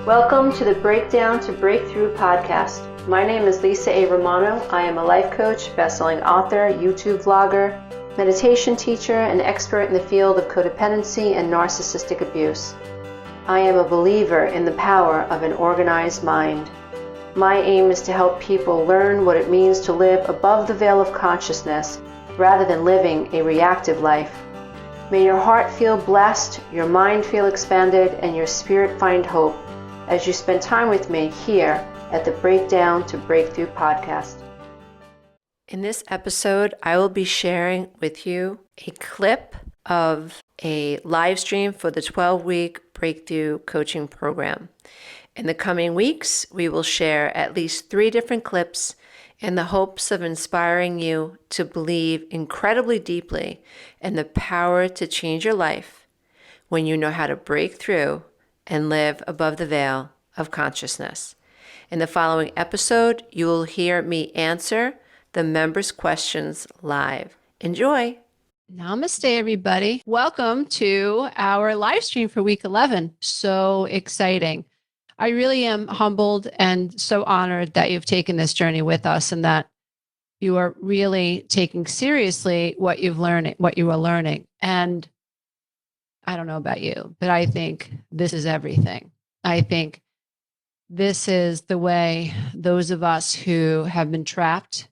Welcome to the Breakdown to Breakthrough podcast. My name is Lisa A. Romano. I am a life coach, best-selling author, YouTube vlogger, meditation teacher, and expert in the field of codependency and narcissistic abuse. I am a believer in the power of an organized mind. My aim is to help people learn what it means to live above the veil of consciousness rather than living a reactive life. May your heart feel blessed, your mind feel expanded, and your spirit find hope as you spend time with me here at the Breakdown to Breakthrough podcast. In this episode, I will be sharing with you a clip of a live stream for the 12-week Breakthrough Coaching Program. In the coming weeks, we will share at least 3 different clips in the hopes of inspiring you to believe incredibly deeply in the power to change your life when you know how to break through and live above the veil of consciousness. In the following episode, you will hear me answer the members' questions live. Enjoy. Namaste, everybody. Welcome to our live stream for week 11. So exciting. I really am humbled and so honored that you've taken this journey with us and that you are really taking seriously what you are learning. And I don't know about you, but I think this is everything. I think this is the way those of us who have been trapped,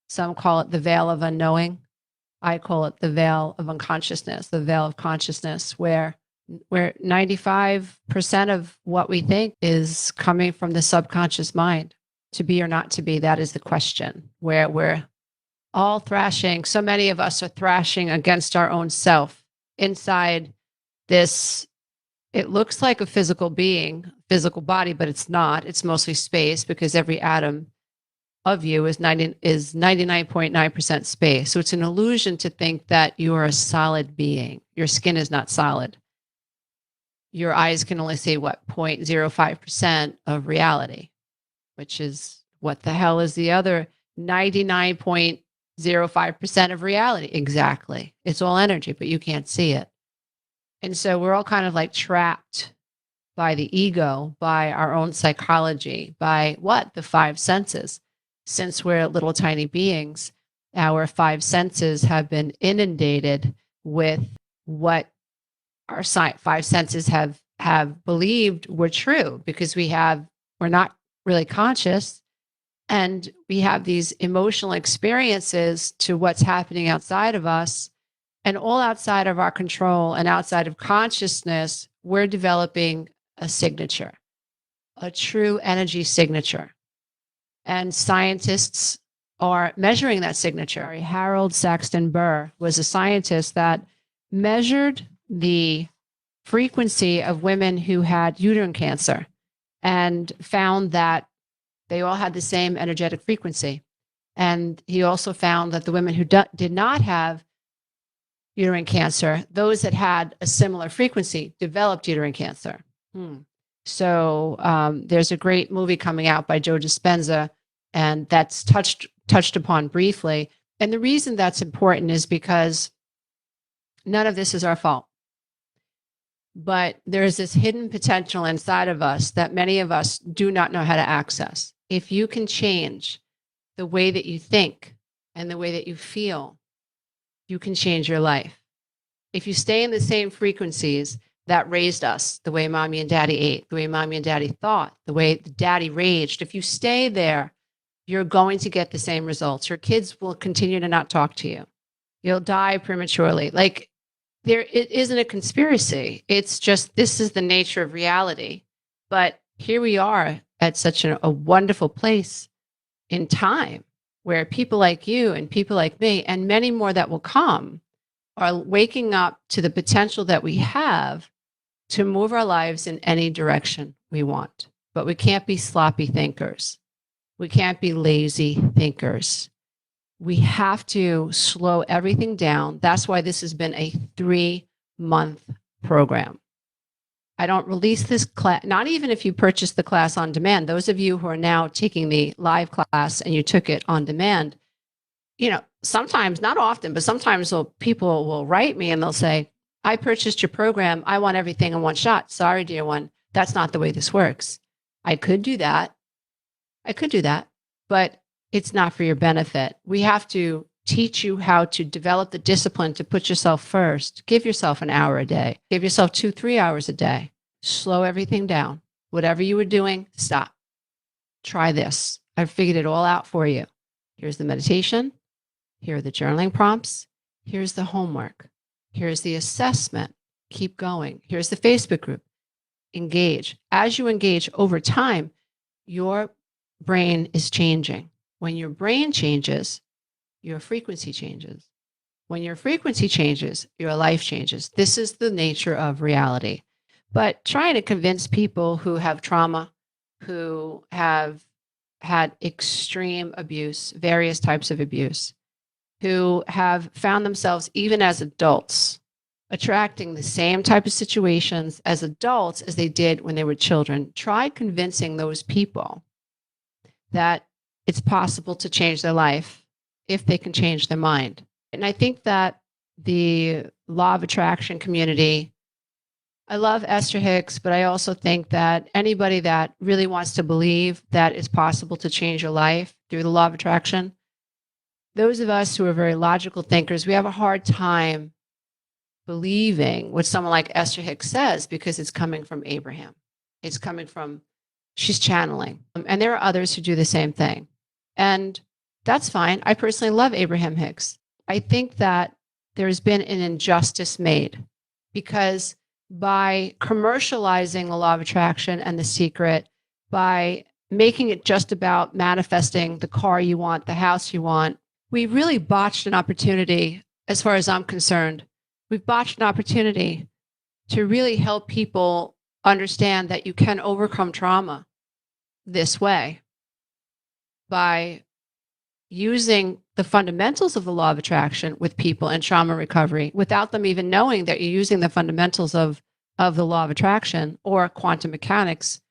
some call it the veil of unknowing. I call it the veil of unconsciousness, the veil of consciousness, where 95% of what we think is coming from the subconscious mind. To be or not to be, that is the question, where we're all thrashing. So many of us are thrashing against our own self inside this. It looks like a physical being, physical body, but it's not. It's mostly space because every atom of you is 99.9% space. So it's an illusion to think that you are a solid being. Your skin is not solid. Your eyes can only see 0.05% of reality, which is what the hell is the other 99.05% of reality? Exactly. It's all energy, but you can't see it. And so we're all kind of like trapped by the ego, by our own psychology, by the 5 senses. Since we're little tiny beings, our 5 senses have been inundated with what our 5 senses have believed were true, because we're not really conscious, and we have these emotional experiences to what's happening outside of us, and all outside of our control and outside of consciousness. We're developing a signature, a true energy signature, and scientists are measuring that signature. Harold Saxton Burr was a scientist that measured the frequency of women who had uterine cancer and found that they all had the same energetic frequency. And he also found that the women who did not have uterine cancer, those that had a similar frequency, developed uterine cancer. So there's a great movie coming out by Joe Dispenza, and that's touched upon briefly. And the reason that's important is because none of this is our fault. But there's this hidden potential inside of us that many of us do not know how to access. If you can change the way that you think and the way that you feel, you can change your life. If you stay in the same frequencies that raised us, the way mommy and daddy ate, the way mommy and daddy thought, the way daddy raged, if you stay there, you're going to get the same results. Your kids will continue to not talk to you. You'll die prematurely. It isn't a conspiracy. It's just, this is the nature of reality. But here we are at such a wonderful place in time where people like you and people like me and many more that will come are waking up to the potential that we have to move our lives in any direction we want. But we can't be sloppy thinkers. We can't be lazy thinkers. We have to slow everything down. That's why this has been a 3-month program. I don't release this class, not even if you purchase the class on demand. Those of you who are now taking the live class and you took it on demand, sometimes, not often, but sometimes people will write me and they'll say, I purchased your program. I want everything in one shot. Sorry, dear one, That's not the way this works. I could do that. But it's not for your benefit. We have to teach you how to develop the discipline to put yourself first. Give yourself an hour a day. Give yourself 2-3 hours a day. Slow everything down. Whatever you were doing, stop. Try this. I've figured it all out for you. Here's the meditation. Here are the journaling prompts. Here's the homework. Here's the assessment. Keep going. Here's the Facebook group. Engage. As you engage over time, your brain is changing. When your brain changes, your frequency changes. When your frequency changes, your life changes. This is the nature of reality. But trying to convince people who have trauma, who have had extreme abuse, various types of abuse, who have found themselves, even as adults, attracting the same type of situations as adults as they did when they were children. Try convincing those people that it's possible to change their life if they can change their mind. And I think that the law of attraction community, I love Esther Hicks, but I also think that anybody that really wants to believe that it's possible to change your life through the law of attraction, those of us who are very logical thinkers, we have a hard time believing what someone like Esther Hicks says because it's coming from Abraham. It's coming from, she's channeling. And there are others who do the same thing. And that's fine. I personally love Abraham Hicks. I think that there's been an injustice made because by commercializing the law of attraction and The Secret, by making it just about manifesting the car you want, the house you want, we really botched an opportunity, as far as I'm concerned. We've botched an opportunity to really help people understand that you can overcome trauma this way by using the fundamentals of the law of attraction with people in trauma recovery without them even knowing that you're using the fundamentals of the law of attraction or quantum mechanics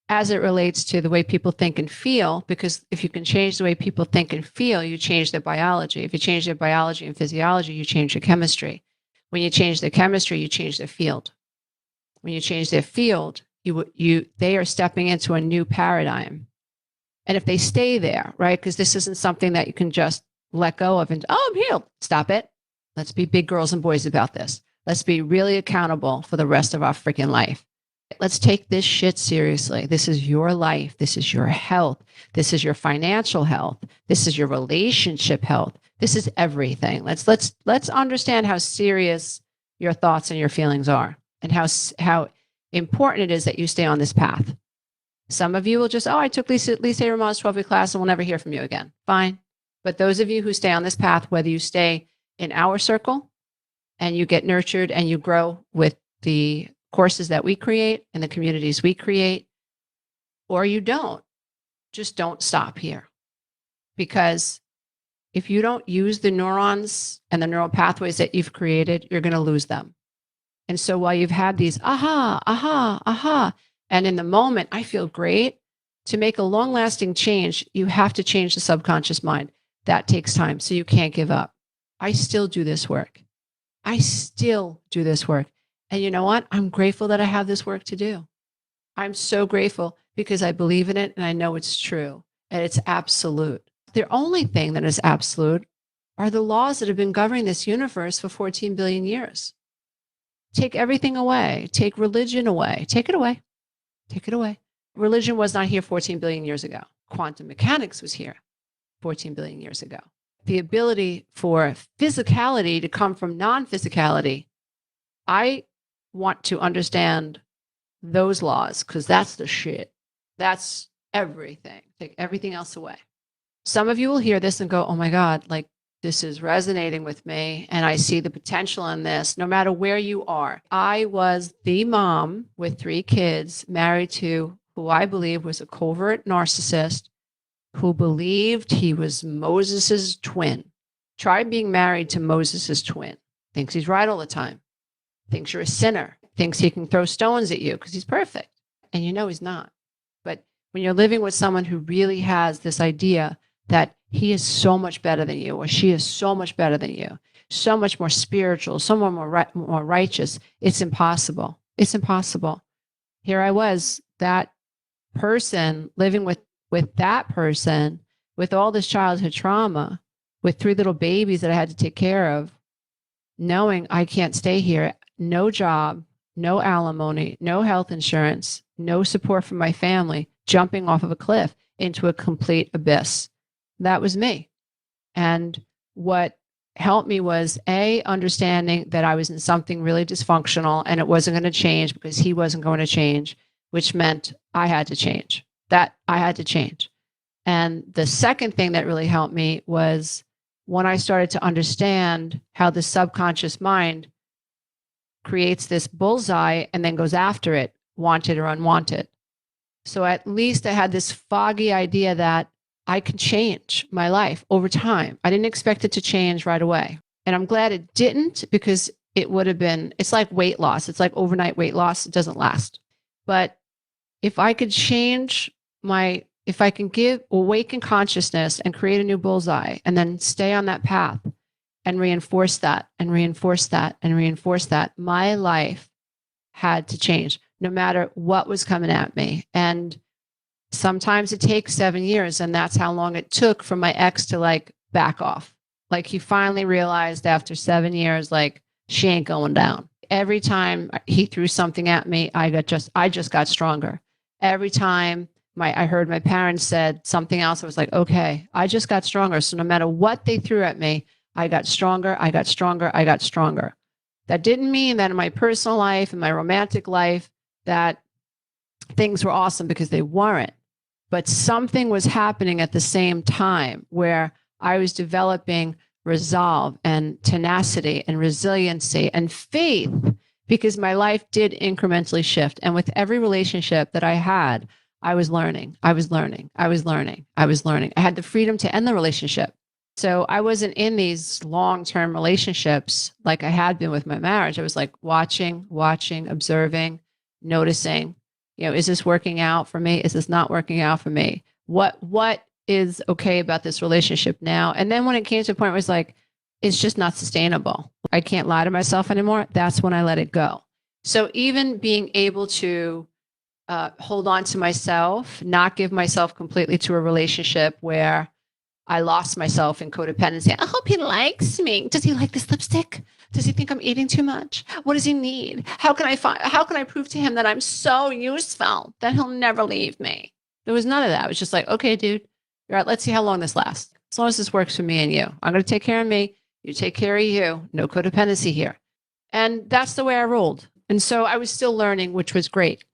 as it relates to the way people think and feel. Because if you can change the way people think and feel, you change their biology. If you change their biology and physiology, you change their chemistry. When you change their chemistry, you change their field. When you change their field, they are stepping into a new paradigm. And if they stay there, right, because this isn't something that you can just let go of and, oh, I'm healed. Stop it. Let's be big girls and boys about this. Let's be really accountable for the rest of our freaking life. Let's take this shit seriously. This is your life. This is your health. This is your financial health. This is your relationship health. This is everything. Let's understand how serious your thoughts and your feelings are and how important it is that you stay on this path. Some of you will just, I took Lisa Romano's 12-week class and we'll never hear from you again. Fine. But those of you who stay on this path, whether you stay in our circle and you get nurtured and you grow with the courses that we create and the communities we create, or you don't, just don't stop here. Because if you don't use the neurons and the neural pathways that you've created, you're going to lose them. And so while you've had these aha, and in the moment, I feel great, to make a long-lasting change, you have to change the subconscious mind. That takes time, so you can't give up. I still do this work. And you know what? I'm grateful that I have this work to do. I'm so grateful because I believe in it and I know it's true and it's absolute. The only thing that is absolute are the laws that have been governing this universe for 14 billion years. Take everything away. Take religion away. Take it away. Take it away. Religion was not here 14 billion years ago. Quantum mechanics was here 14 billion years ago. The ability for physicality to come from non-physicality, I want to understand those laws because that's the shit. That's everything. Take everything else away. Some of you will hear this and go, oh my God, like this is resonating with me and I see the potential in this no matter where you are. I was the mom with 3 kids married to who I believe was a covert narcissist who believed he was Moses's twin. Try being married to Moses's twin. Thinks he's right all the time. Thinks you're a sinner. Thinks he can throw stones at you because he's perfect. And you know he's not. But when you're living with someone who really has this idea that he is so much better than you, or she is so much better than you, so much more spiritual, so much more righteous, it's impossible. It's impossible. here I was, that person living with that person, with all this childhood trauma, with 3 little babies that I had to take care of, knowing I can't stay here, no job, no alimony, no health insurance, no support from my family, jumping off of a cliff into a complete abyss. That was me. And what helped me was understanding that I was in something really dysfunctional and it wasn't going to change because he wasn't going to change, which meant I had to change. That I had to change. And the second thing that really helped me was when I started to understand how the subconscious mind creates this bullseye and then goes after it, wanted or unwanted. So at least I had this foggy idea that I can change my life over time. I didn't expect it to change right away. And I'm glad it didn't, because it would have been, it's like weight loss. It's like overnight weight loss. It doesn't last. But if I could change if I can awaken consciousness and create a new bullseye and then stay on that path and reinforce that and reinforce that and reinforce that, my life had to change no matter what was coming at me. And sometimes it takes 7 years, and that's how long it took for my ex to like back off. Like he finally realized after 7 years, like, she ain't going down. Every time he threw something at me, I just got stronger. Every time I heard my parents said something else, I was like, okay, I just got stronger. So no matter what they threw at me, I got stronger, I got stronger, I got stronger. That didn't mean that in my personal life, in my romantic life, that things were awesome, because they weren't. But something was happening at the same time where I was developing resolve and tenacity and resiliency and faith, because my life did incrementally shift. And with every relationship that I had, I was learning. I had the freedom to end the relationship. So I wasn't in these long-term relationships like I had been with my marriage. I was like watching, observing, noticing, is this working out for me? Is this not working out for me? What is okay about this relationship now? And then when it came to a point where it was like, it's just not sustainable, I can't lie to myself anymore, that's when I let it go. So even being able to hold on to myself, not give myself completely to a relationship where I lost myself in codependency. I hope he likes me. Does he like this lipstick? Does he think I'm eating too much? What does he need? How can I prove to him that I'm so useful that he'll never leave me? There was none of that. It was just like, okay, dude, you're right. Let's see how long this lasts. As long as this works for me and you, I'm going to take care of me. You take care of you. No codependency here. And that's the way I rolled. And so I was still learning, which was great.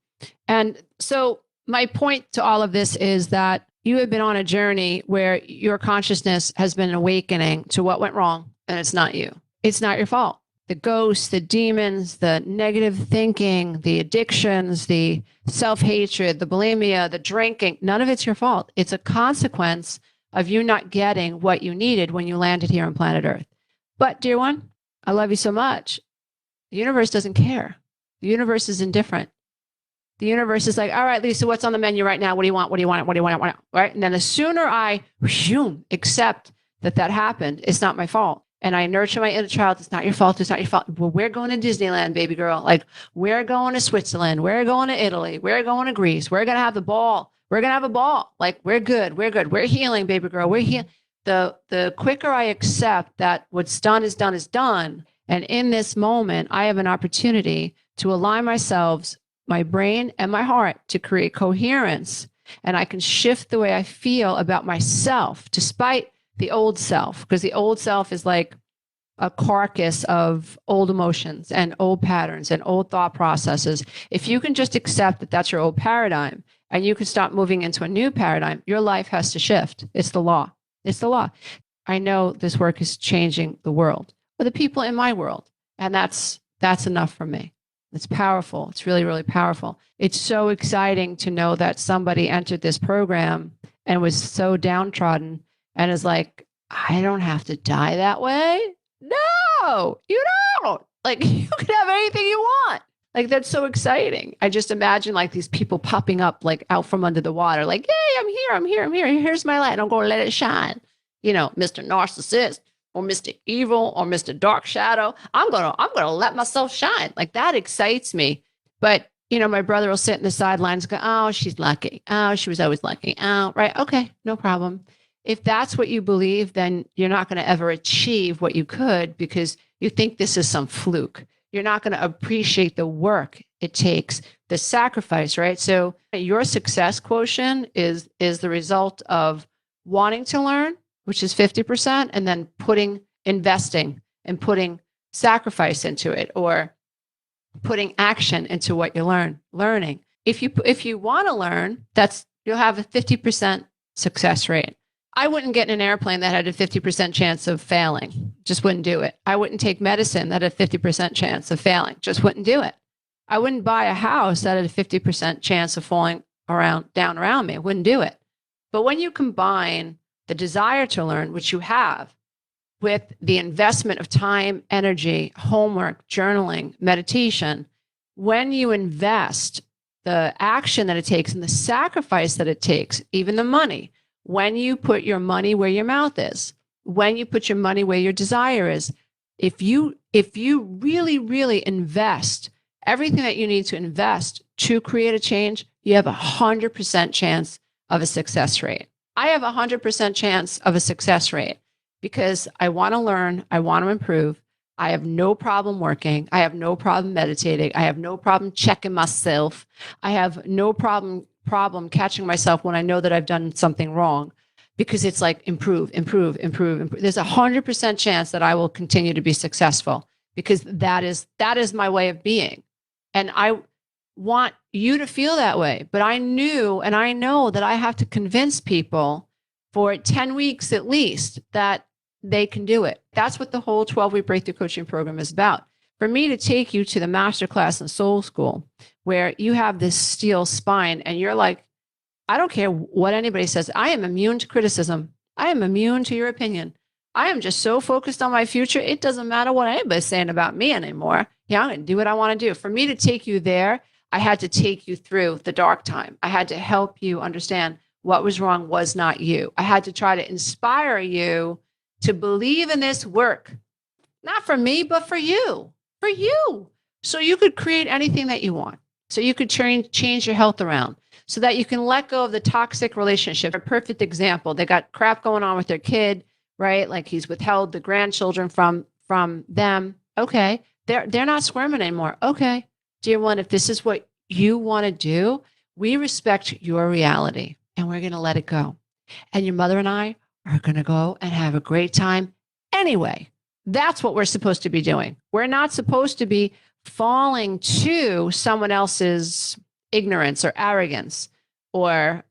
And so my point to all of this is that you have been on a journey where your consciousness has been awakening to what went wrong, and it's not you. It's not your fault. The ghosts, the demons, the negative thinking, the addictions, the self-hatred, the bulimia, the drinking, none of it's your fault. It's a consequence of you not getting what you needed when you landed here on planet Earth. But, dear one, I love you so much. The universe doesn't care. The universe is indifferent. The universe is like, all right, Lisa, what's on the menu right now? What do you want? What do you want? What do you want? Right? And then the sooner I accept that happened, it's not my fault. And I nurture my inner child. It's not your fault. It's not your fault. Well, we're going to Disneyland, baby girl. Like, we're going to Switzerland. We're going to Italy. We're going to Greece. We're going to have the ball. We're going to have a ball. Like, we're good. We're good. We're healing, baby girl. We're healing. The quicker I accept that what's done is done is done. And in this moment, I have an opportunity to align myself, my brain and my heart, to create coherence. And I can shift the way I feel about myself, despite the old self, because the old self is like a carcass of old emotions and old patterns and old thought processes. If you can just accept that that's your old paradigm and you can start moving into a new paradigm, your life has to shift. It's the law. It's the law. I know this work is changing the world, or the people in my world. And that's enough for me. It's powerful. It's really, really powerful. It's so exciting to know that somebody entered this program and was so downtrodden and is like, I don't have to die that way. No, you don't. Like, you can have anything you want. Like, that's so exciting. I just imagine like these people popping up like out from under the water, like, hey, I'm here. Here's my light. And I'm going to let it shine. Mr. Narcissist, or Mr. Evil, or Mr. Dark Shadow. I'm gonna let myself shine. Like, that excites me. But my brother will sit in the sidelines and go, oh, she's lucky. Oh, she was always lucky. Oh, right. Okay, no problem. If that's what you believe, then you're not going to ever achieve what you could because you think this is some fluke. You're not going to appreciate the work it takes, the sacrifice, right? So your success quotient is the result of wanting to learn, which is 50%, and then investing and putting sacrifice into it, or putting action into what you're learning. If you want to learn, you'll have a 50% success rate. I wouldn't get in an airplane that had a 50% chance of failing. Just wouldn't do it. I wouldn't take medicine that had a 50% chance of failing. Just wouldn't do it. I wouldn't buy a house that had a 50% chance of falling down around me. I wouldn't do it. But when you combine the desire to learn, which you have, with the investment of time, energy, homework, journaling, meditation, when you invest the action that it takes and the sacrifice that it takes, even the money, when you put your money where your mouth is, when you put your money where your desire is, if you really, really invest everything that you need to invest to create a change, you have 100% chance of a success rate. I have 100% chance of a success rate because I want to learn, I want to improve. I have no problem working. I have no problem meditating. I have no problem checking myself. I have no problem catching myself when I know that I've done something wrong, because it's like improve. There's 100% chance that I will continue to be successful because that is my way of being. And I want you to feel that way. But I knew and I know that I have to convince people for 10 weeks at least that they can do it. That's what the whole 12-week breakthrough coaching program is about. For me to take you to the masterclass in Soul School, where you have this steel spine and you're like, I don't care what anybody says. I am immune to criticism. I am immune to your opinion. I am just so focused on my future. It doesn't matter what anybody's saying about me anymore. Yeah, I'm going to do what I want to do. For me to take you there, I had to take you through the dark time. I had to help you understand what was wrong was not you. I had to try to inspire you to believe in this work, not for me, but for you, so you could create anything that you want. So you could change your health around so that you can let go of the toxic relationship. A perfect example, they got crap going on with their kid, right? Like he's withheld the grandchildren from them. Okay. They're not squirming anymore. Okay. Dear one, if this is what you want to do, we respect your reality and we're going to let it go. And your mother and I are going to go and have a great time anyway. That's what we're supposed to be doing. We're not supposed to be falling to someone else's ignorance or arrogance or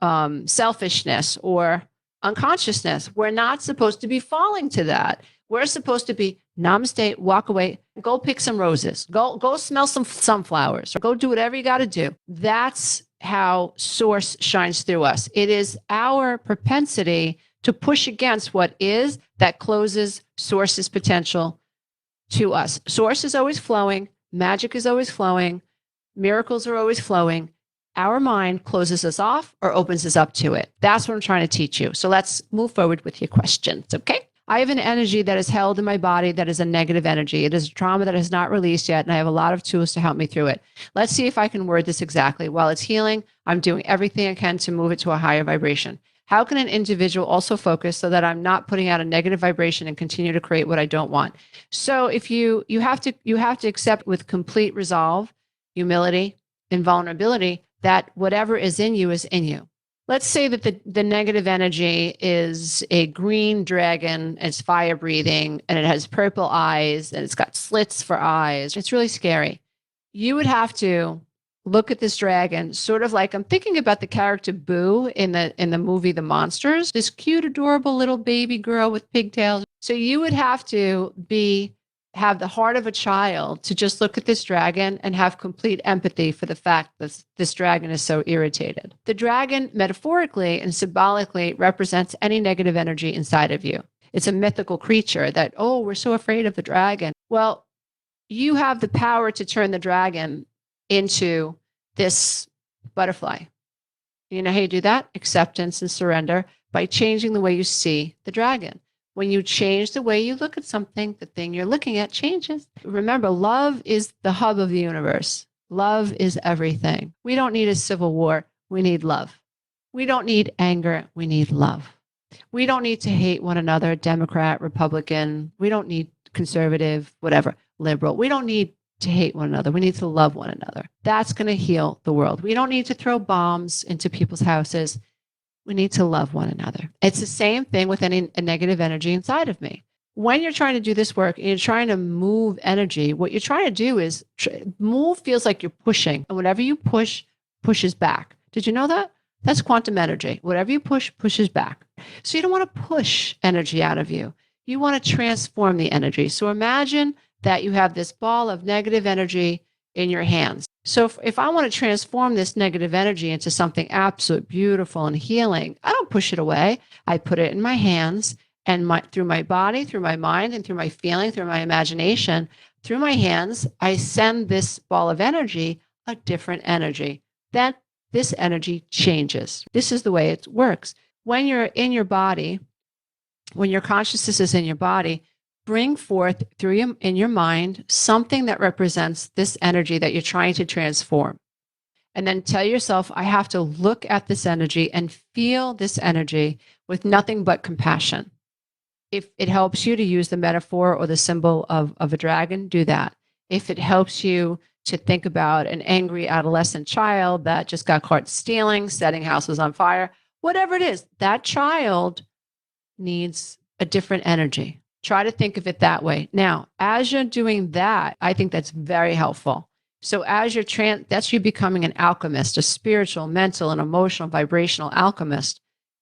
selfishness or unconsciousness. We're not supposed to be falling to that. We're supposed to be namaste, walk away, go pick some roses, go smell some sunflowers, or go do whatever you got to do. That's how Source shines through us. It is our propensity to push against what is that closes Source's potential to us. Source is always flowing. Magic is always flowing. Miracles are always flowing. Our mind closes us off or opens us up to it. That's what I'm trying to teach you. So let's move forward with your questions, okay? I have an energy that is held in my body that is a negative energy. It is a trauma that has not released yet, and I have a lot of tools to help me through it. Let's see if I can word this exactly. While it's healing, I'm doing everything I can to move it to a higher vibration. How can an individual also focus so that I'm not putting out a negative vibration and continue to create what I don't want? So if you have to accept with complete resolve, humility, and vulnerability that whatever is in you is in you. Let's say that the negative energy is a green dragon, it's fire breathing, and it has purple eyes, and it's got slits for eyes. It's really scary. You would have to look at this dragon, sort of like I'm thinking about the character Boo in the movie The Monsters, this cute, adorable little baby girl with pigtails. So you would have to have the heart of a child to just look at this dragon and have complete empathy for the fact that this dragon is so irritated. The dragon, metaphorically and symbolically, represents any negative energy inside of you. It's a mythical creature that, oh, we're so afraid of the dragon. Well, you have the power to turn the dragon into this butterfly. You know how you do that? Acceptance and surrender by changing the way you see the dragon. When you change the way you look at something, the thing you're looking at changes. Remember, love is the hub of the universe. Love is everything. We don't need a civil war. We need love. We don't need anger. We need love. We don't need to hate one another, Democrat, Republican. We don't need conservative, whatever, liberal. We don't need to hate one another. We need to love one another. That's going to heal the world. We don't need to throw bombs into people's houses. We need to love one another. It's the same thing with a negative energy inside of me. When you're trying to do this work and you're trying to move energy, what you're trying to do is move feels like you're pushing. And whatever you push, pushes back. Did you know that? That's quantum energy. Whatever you push, pushes back. So you don't want to push energy out of you. You want to transform the energy. So imagine that you have this ball of negative energy in your hands. So if I want to transform this negative energy into something absolute beautiful and healing, I don't push it away. I put it in my hands and through my body, through my mind, and through my feeling, through my imagination, through my hands, I send this ball of energy a different energy. Then this energy changes. This is the way it works. When you're in your body, when your consciousness is in your body, bring forth in your mind something that represents this energy that you're trying to transform. And then tell yourself, I have to look at this energy and feel this energy with nothing but compassion. If it helps you to use the metaphor or the symbol of a dragon, do that. If it helps you to think about an angry adolescent child that just got caught stealing, setting houses on fire, whatever it is, that child needs a different energy. Try to think of it that way. Now, as you're doing that, I think that's very helpful. So as that's you becoming an alchemist, a spiritual, mental, and emotional, vibrational alchemist.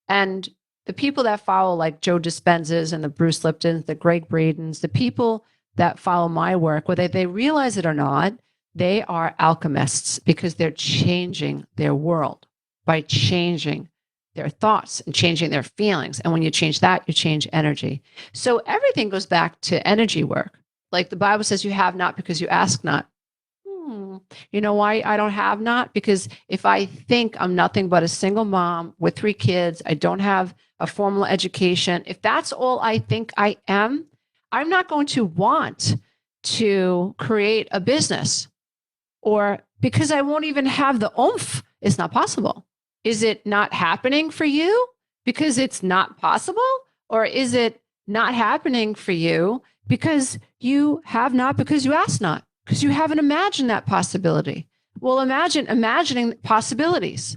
And the people that follow, like Joe Dispenza's and the Bruce Liptons, the Greg Bradens, the people that follow my work, whether they realize it or not, they are alchemists because they're changing their world by changing their thoughts and changing their feelings. And when you change that, you change energy. So everything goes back to energy work. Like the Bible says, you have not because you ask not. You know why I don't have not? Because if I think I'm nothing but a single mom with 3 kids, I don't have a formal education, if that's all I think I am, I'm not going to want to create a business, or because I won't even have the oomph. It's not possible. Is it not happening for you because it's not possible? Or is it not happening for you because you have not, because you ask not, because you haven't imagined that possibility? Well, imagining possibilities.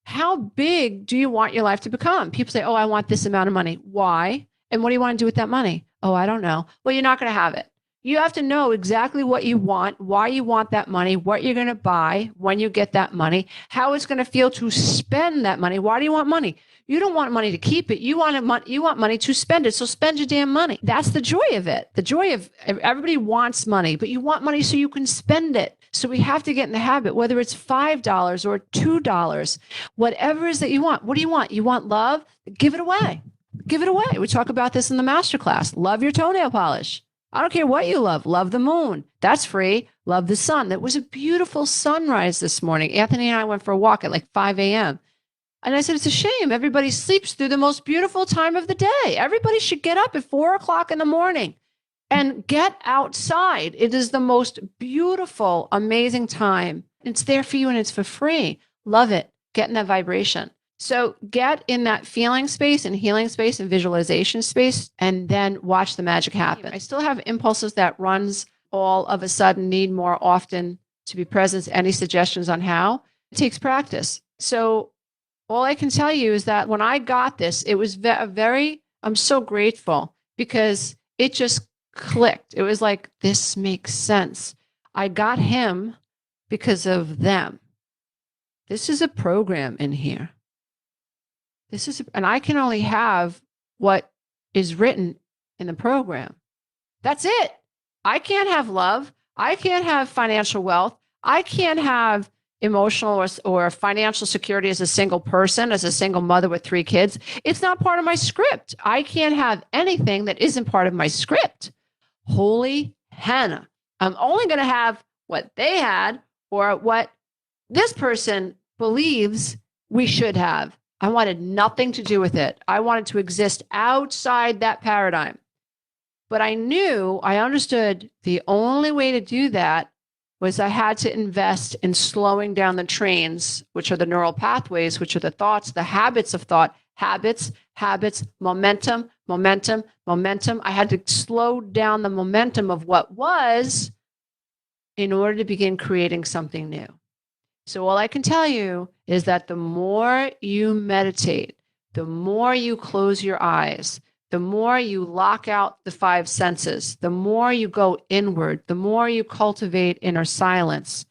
How big do you want your life to become? People say, oh, I want this amount of money. Why? And what do you want to do with that money? Oh, I don't know. Well, you're not going to have it. You have to know exactly what you want, why you want that money, what you're going to buy when you get that money, how it's going to feel to spend that money. Why do you want money? You don't want money to keep it. You want money to spend it. So spend your damn money. That's the joy of it. The joy of everybody wants money, but you want money so you can spend it. So we have to get in the habit, whether it's $5 or $2, whatever it is that you want. What do you want? You want love? Give it away. Give it away. We talk about this in the masterclass. Love your toenail polish. I don't care what you love. Love the moon. That's free. Love the sun. That was a beautiful sunrise this morning. Anthony and I went for a walk at like 5 a.m. And I said, it's a shame. Everybody sleeps through the most beautiful time of the day. Everybody should get up at 4 o'clock in the morning and get outside. It is the most beautiful, amazing time. It's there for you and it's for free. Love it. Get in that vibration. So get in that feeling space and healing space and visualization space, and then watch the magic happen. I still have impulses that runs all of a sudden, need more often to be present. Any suggestions on how? It takes practice. So all I can tell you is that when I got this, it was I'm so grateful because it just clicked. It was like, this makes sense. I got him because of them. This is a program in here. And I can only have what is written in the program. That's it. I can't have love. I can't have financial wealth. I can't have emotional or financial security as a single person, as a single mother with 3 kids. It's not part of my script. I can't have anything that isn't part of my script. Holy Hannah. I'm only going to have what they had or what this person believes we should have. I wanted nothing to do with it. I wanted to exist outside that paradigm. But I understood the only way to do that was I had to invest in slowing down the trains, which are the neural pathways, which are the thoughts, the habits of thought, habits, momentum. I had to slow down the momentum of what was in order to begin creating something new. So all I can tell you is that the more you meditate, the more you close your eyes, the more you lock out the five senses, the more you go inward, the more you cultivate inner silence,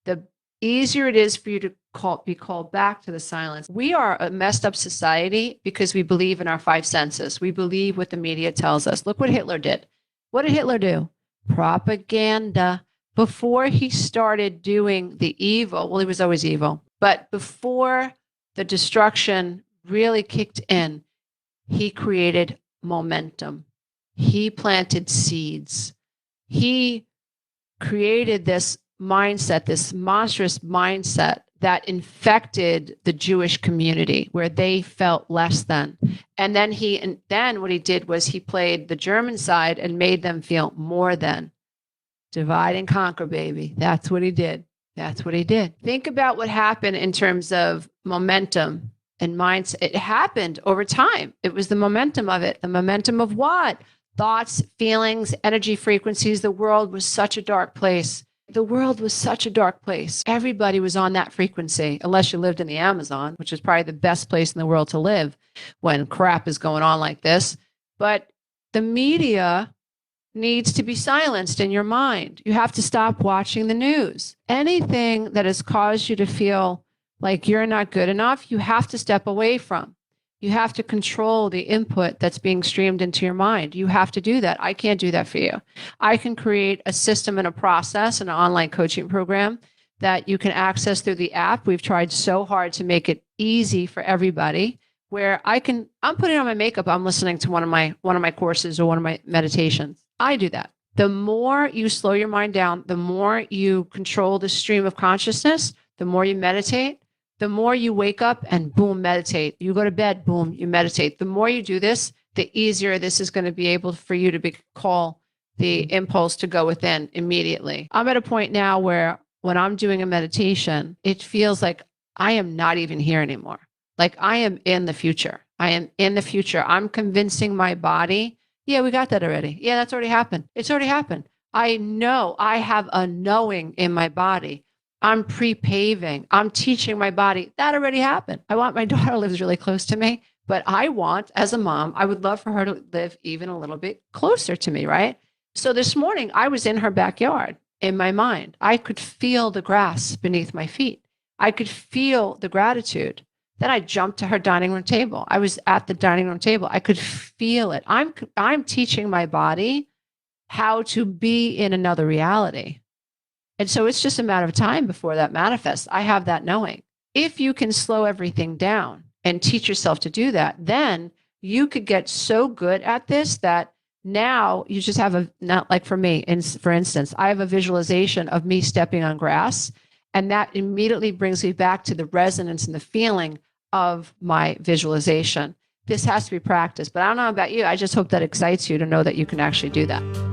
the easier it is for you to be called back to the silence. We are a messed up society because we believe in our five senses. We believe what the media tells us. Look what Hitler did. What did Hitler do? Propaganda. Before he started doing the evil, well, he was always evil, but before the destruction really kicked in, he created momentum. He planted seeds. He created this mindset, this monstrous mindset that infected the Jewish community where they felt less than. And then what he did was he played the German side and made them feel more than. Divide and conquer, baby. That's what he did. That's what he did. Think about what happened in terms of momentum and mindset. It happened over time. It was the momentum of it. The momentum of what? Thoughts, feelings, energy frequencies. The world was such a dark place. The world was such a dark place. Everybody was on that frequency, unless you lived in the Amazon, which is probably the best place in the world to live when crap is going on like this. But the media needs to be silenced in your mind. You have to stop watching the news. Anything that has caused you to feel like you're not good enough, you have to step away from. You have to control the input that's being streamed into your mind. You have to do that. I can't do that for you. I can create a system and a process, an online coaching program that you can access through the app. We've tried so hard to make it easy for everybody, where I'm putting on my makeup, I'm listening to one of my courses or one of my meditations. I do that. The more you slow your mind down, the more you control the stream of consciousness, the more you meditate, the more you wake up and boom, meditate. You go to bed, boom, you meditate. The more you do this, the easier this is going to be able for you to call the impulse to go within immediately. I'm at a point now where when I'm doing a meditation, it feels like I am not even here anymore. Like I am in the future. I am in the future. I'm convincing my body, yeah, we got that already. Yeah, that's already happened. It's already happened. I know. I have a knowing in my body. I'm pre-paving. I'm teaching my body that already happened. My daughter lives really close to me, but I want, as a mom, I would love for her to live even a little bit closer to me, right? So this morning I was in her backyard in my mind. I could feel the grass beneath my feet. I could feel the gratitude. Then I jumped to her dining room table. I was at the dining room table. I could feel it. I'm teaching my body how to be in another reality. And so it's just a matter of time before that manifests. I have that knowing. If you can slow everything down and teach yourself to do that, then you could get so good at this that now you just have not like for me, for instance, I have a visualization of me stepping on grass, and that immediately brings me back to the resonance and the feeling of my visualization. This has to be practiced, but I don't know about you. I just hope that excites you to know that you can actually do that.